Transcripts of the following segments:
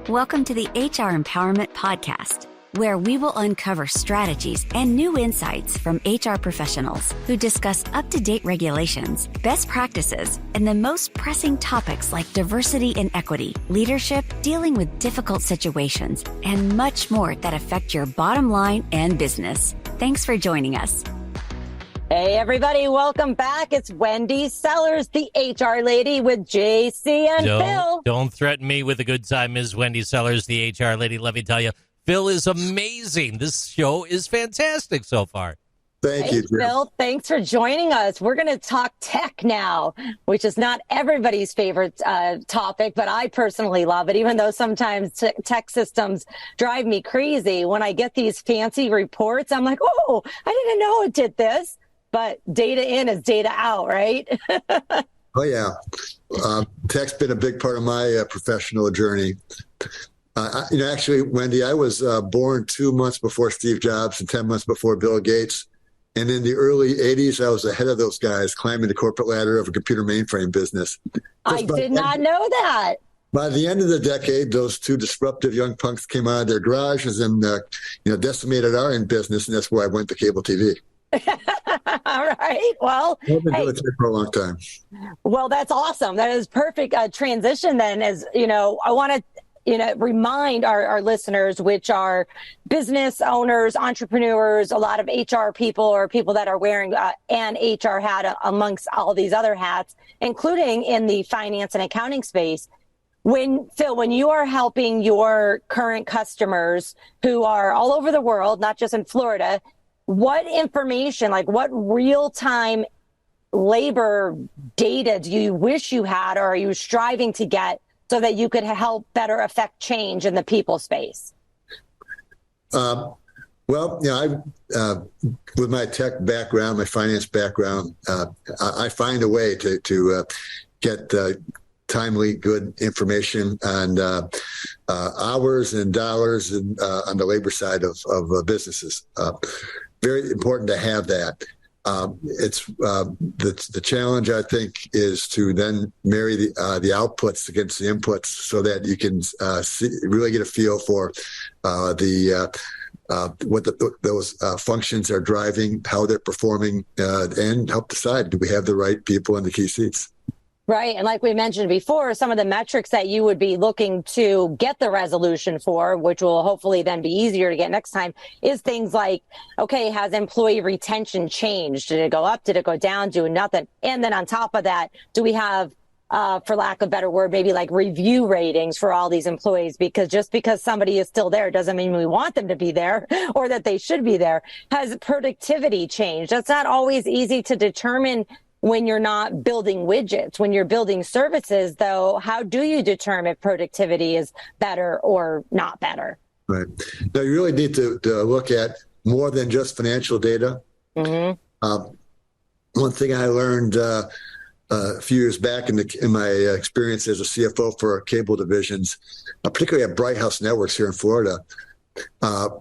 Welcome to the HR Empowerment Podcast, where we will uncover strategies and new insights from HR professionals who discuss up-to-date regulations, best practices, and the most pressing topics like diversity and equity, leadership, dealing with difficult situations, and much more that affect your bottom line and business. Thanks for joining us. Hey, everybody. Welcome back. It's Wendy Sellers, the HR lady with JC and Phil. Don't threaten me with a good time, Ms. Wendy Sellers, the HR lady. Let me tell you, Phil is amazing. This show is fantastic so far. Thank you, Phil. Thanks for joining us. We're going to talk tech now, which is not everybody's favorite topic, but I personally love it, even though sometimes tech systems drive me crazy. When I get these fancy reports, I'm like, oh, I didn't know it did this. But data in is data out, right? Oh, yeah. Tech's been a big part of my professional journey. Actually, Wendy, I was born 2 months before Steve Jobs and 10 months before Bill Gates. And in the early 80s, I was ahead of those guys climbing the corporate ladder of a computer mainframe business. I did not know that. By the end of the decade, those two disruptive young punks came out of their garages and decimated our end business, and that's where I went to cable TV. All right. Well, I've been doing it for a long time. Well, that's awesome. That is perfect transition then. As you know, I want to remind our listeners, which are business owners, entrepreneurs, a lot of HR people or people that are wearing an HR hat amongst all these other hats, including in the finance and accounting space. Phil, when you are helping your current customers who are all over the world, not just in Florida, what information, like what real-time labor data do you wish you had or are you striving to get so that you could help better affect change in the people space? I with my tech background, my finance background, I find a way to get timely, good information on hours and dollars and on the labor side of businesses. Very important to have that. It's the challenge, I think, is to then marry the outputs against the inputs so that you can really get a feel for what those functions are driving, how they're performing, and help decide, do we have the right people in the key seats? Right. And like we mentioned before, some of the metrics that you would be looking to get the resolution for, which will hopefully then be easier to get next time, is things like, okay, has employee retention changed? Did it go up? Did it go down? Do nothing? And then on top of that, do we have, for lack of a better word, maybe like review ratings for all these employees? Because just because somebody is still there doesn't mean we want them to be there or that they should be there. Has productivity changed? That's not always easy to determine when you're not building widgets. When you're building services, though, how do you determine if productivity is better or not better? Right. Now, you really need to look at more than just financial data. Mm-hmm. One thing I learned a few years back in my experience as a CFO for cable divisions, particularly at Bright House Networks here in Florida,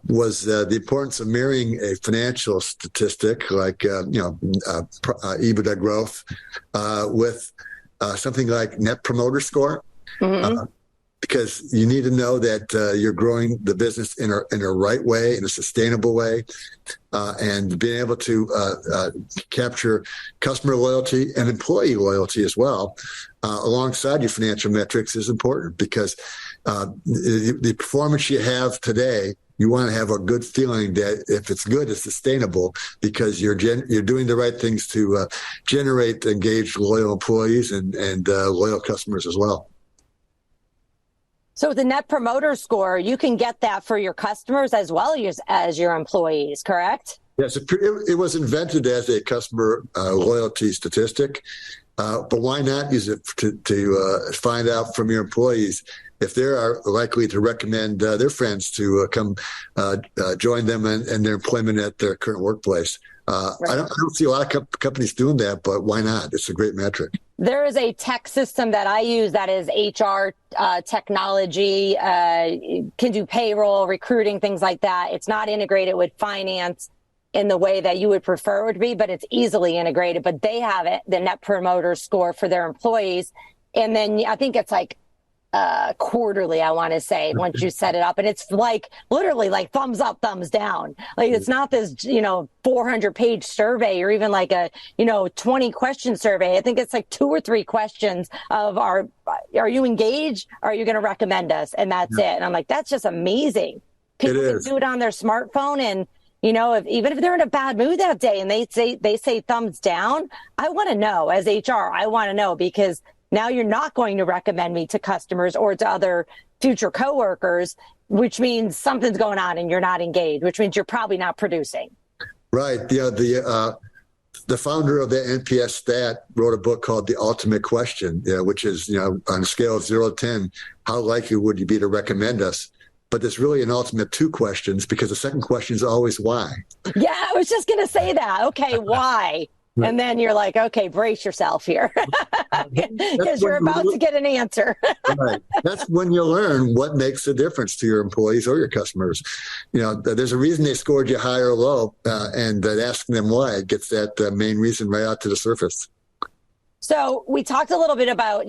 was the importance of marrying a financial statistic like EBITDA growth with something like Net Promoter Score, because you need to know that you're growing the business in a right way, in a sustainable way, and being able to capture customer loyalty and employee loyalty as well alongside your financial metrics is important, because the performance you have today, you want to have a good feeling that if it's good, it's sustainable, because you're doing the right things to generate engaged, loyal employees and loyal customers as well. So the Net Promoter Score, you can get that for your customers as well as your employees, correct? Yes, it was invented as a customer loyalty statistic, but why not use it to find out from your employees if they are likely to recommend their friends to come join them in their employment at their current workplace. Right. I don't see a lot of companies doing that, but why not? It's a great metric. There is a tech system that I use that is HR technology, can do payroll, recruiting, things like that. It's not integrated with finance in the way that you would prefer it would be, but it's easily integrated. But they have it, the Net Promoter Score for their employees. And then I think it's like quarterly, I want to say, once you set it up. And it's like literally like thumbs up, thumbs down. Like it's not this, 400-page survey or even like a, 20 question survey. I think it's like 2 or 3 questions of are you engaged? Are you going to recommend us? And that's it. And I'm like, that's just amazing. People can do it on their smartphone. And, even if they're in a bad mood that day and they say thumbs down, I want to know as HR, I want to know, because now you're not going to recommend me to customers or to other future coworkers, which means something's going on and you're not engaged, which means you're probably not producing. Right. The founder of the NPS stat wrote a book called The Ultimate Question, which is, on a scale of 0 to 10, how likely would you be to recommend us? But there's really an ultimate 2 questions, because the second question is always why. Yeah, I was just going to say that. Okay, why? Right. And then you're like, okay, brace yourself here, because you're about to get an answer. Right. That's when you learn what makes a difference to your employees or your customers. There's a reason they scored you high or low, and asking them why gets that main reason right out to the surface. So we talked a little bit about,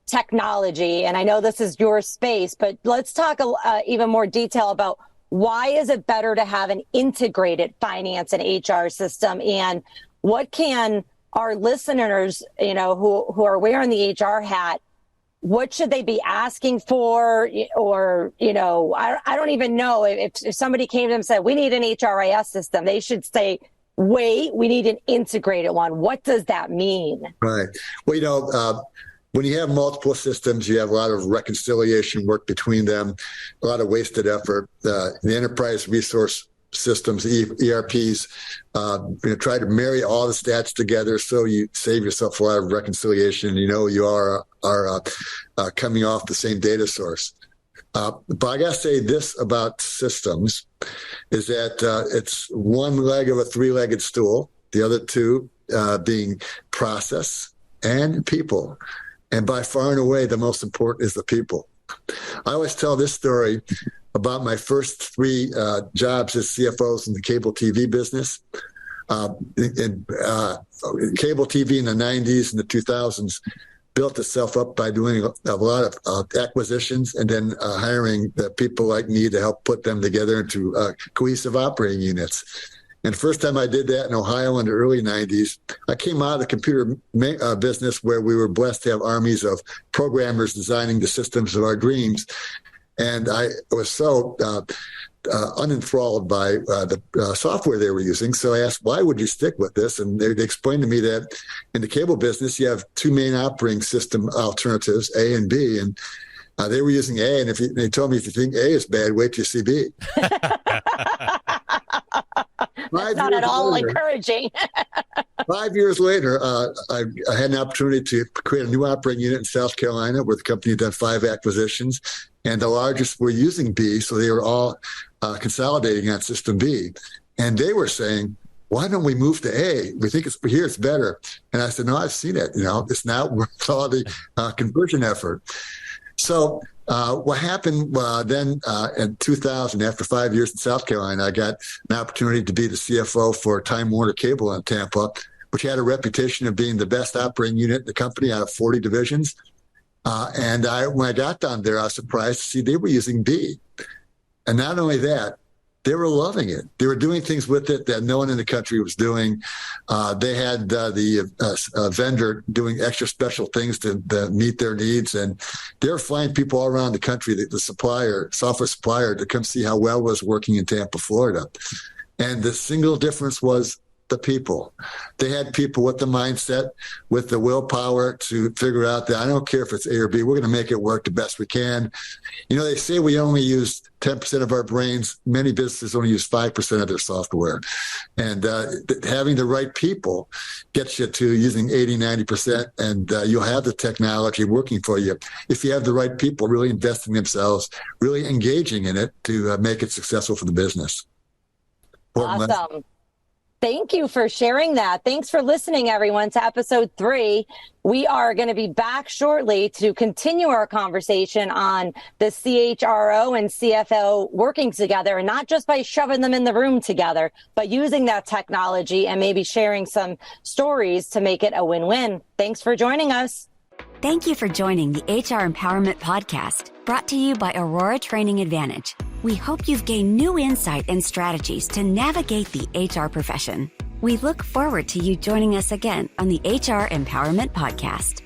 technology, and I know this is your space, but let's talk even more detail about why is it better to have an integrated finance and HR system, and what can our listeners, who are wearing the HR hat, what should they be asking for? Or, I don't even know if somebody came to them and said, we need an HRIS system, they should say, wait, we need an integrated one. What does that mean? Right. Well, when you have multiple systems, you have a lot of reconciliation work between them, a lot of wasted effort. The enterprise resource systems, ERPs, try to marry all the stats together so you save yourself a lot of reconciliation. You are coming off the same data source. But I got to say this about systems is that it's one leg of a 3-legged stool, the other 2 being process and people. And by far and away, the most important is the people. I always tell this story about my first 3 jobs as CFOs in the cable TV business. Cable TV in the 90s and the 2000s built itself up by doing a lot of acquisitions and then hiring the people like me to help put them together into cohesive operating units. And the first time I did that in Ohio in the early 90s, I came out of the computer business where we were blessed to have armies of programmers designing the systems of our dreams. And I was so unenthralled by the software they were using. So I asked, why would you stick with this? And they explained to me that in the cable business, you have 2 main operating system alternatives, A and B. And they were using A. And they told me, if you think A is bad, wait till you see B. That's not at all encouraging. 5 years later, I had an opportunity to create a new operating unit in South Carolina where the company had done 5 acquisitions, and the largest were using B, so they were all consolidating on system B. And they were saying, why don't we move to A? We think it's better. And I said, no, I've seen it. It's not worth all the conversion effort. So what happened then in 2000, after 5 years in South Carolina, I got an opportunity to be the CFO for Time Warner Cable in Tampa, which had a reputation of being the best operating unit in the company out of 40 divisions. And when I got down there, I was surprised to see they were using B. And not only that, they were loving it. They were doing things with it that no one in the country was doing. They had the vendor doing extra special things to meet their needs. And they were flying people all around the country, the software supplier, to come see how well it was working in Tampa, Florida. And the single difference was the people. They had people with the mindset, with the willpower to figure out that I don't care if it's A or B, we're going to make it work the best we can. They say we only use 10% of our brains. Many businesses only use 5% of their software. And having the right people gets you to using 80, 90%, and you'll have the technology working for you if you have the right people really investing themselves, really engaging in it to make it successful for the business. Awesome. Thank you for sharing that. Thanks for listening, everyone, to episode 3. We are going to be back shortly to continue our conversation on the CHRO and CFO working together, and not just by shoving them in the room together, but using that technology and maybe sharing some stories to make it a win-win. Thanks for joining us. Thank you for joining the HR Empowerment Podcast, brought to you by Aurora Training Advantage. We hope you've gained new insight and strategies to navigate the HR profession. We look forward to you joining us again on the HR Empowerment Podcast.